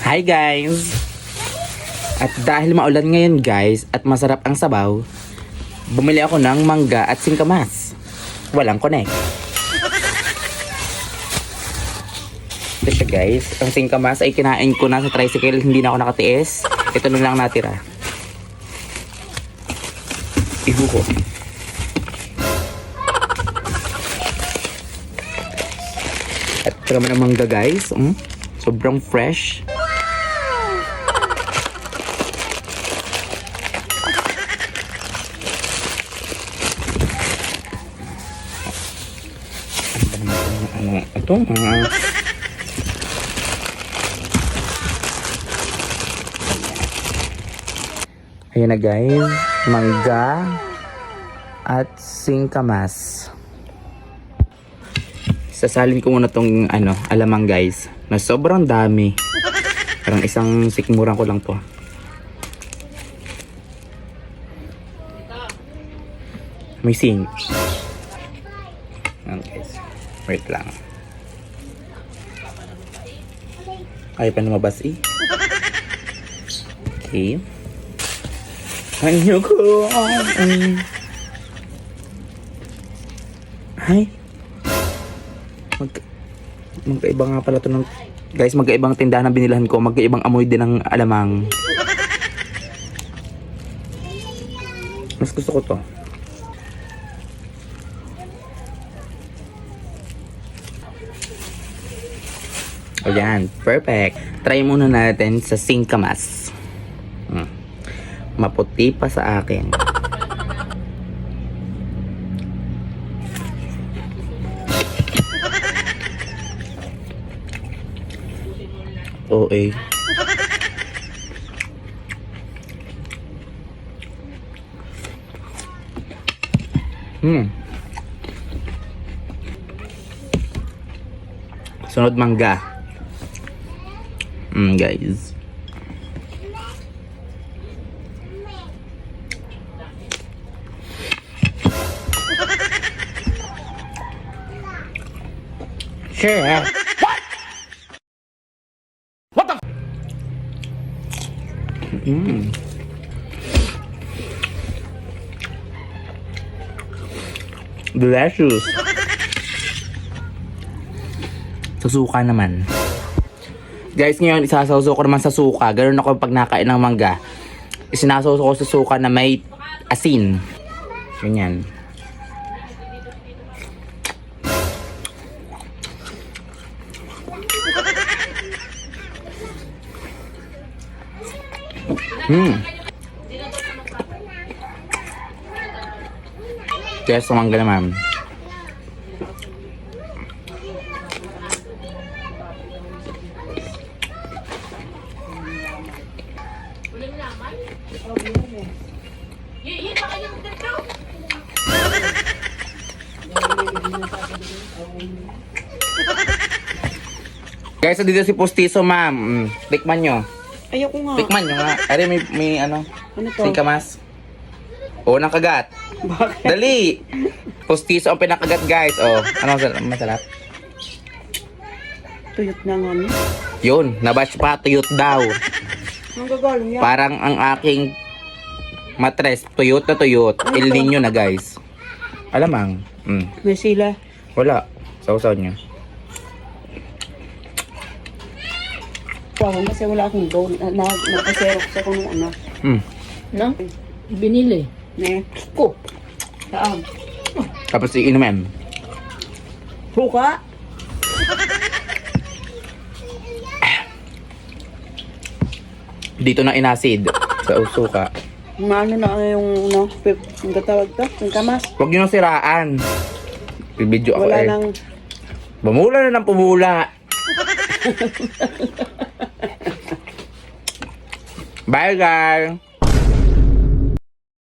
Hi guys! At dahil maulan ngayon guys at masarap ang sabaw, bumili ako ng mangga at singkamas. Walang connect. Ito siya guys. Ang singkamas ay kinain ko na sa tricycle, hindi na ako nakatiis. Ito na lang natira. Ibuko. At ito naman ang mangga guys. Sobrang fresh. Ito ayan na guys, mangga at singkamas. Sasalin ko muna tong alamang guys, na sobrang dami. Parang isang sikmuran ko lang to. May sing. Ayan guys, wait lang. Ay pa lumabas eh. Okay. Ano ko? Ay. Magkaiba nga pala to ng... Guys, magkaibang tindahan na binilahan ko. Magkaibang amoy din ng alamang. Mas gusto ko to. Ayan, perfect. Try muna natin sa singkamas. Maputi pa sa akin. Okay. Sunod mangga. Guys. Share. What the? Delicious. Sa suka naman. Guys, ngayon isasawsaw ko naman sa suka. Ganun ako pag nakain ng mangga. Isinasawsaw ko sa suka na may asin. Ganyan. Kaya sa mangga naman. Guys, dito si Postizo, ma'am. Tikman nyo. Ayoko nga. Tikman nyo nga. Ari, may Ano to? singkamas. Unang kagat. Bakit? Dali! Postizo ang pinakagat, guys. Oh, ano masarap? Tuyot na nga niya. Yun, nabash pa, tuyot daw. Ang gagaling yan. Parang ang aking matres, tuyot na tuyot. Il Nino na, guys. Alamang. May sila. Wala. Sausaw niya. Pawang kasi wala akong go. Nagpaserok sa kung ano. No? Binili. Ne. Ko. Saan? Tapos iinumin. Suka. Dito na inasid sa usuka. Maano na yung ang tatawag to? Yung kamas. Huwag nyo nang siraan. Bibidyo ako Wala eh. nang... Bumula na ng pumula. Bye guys.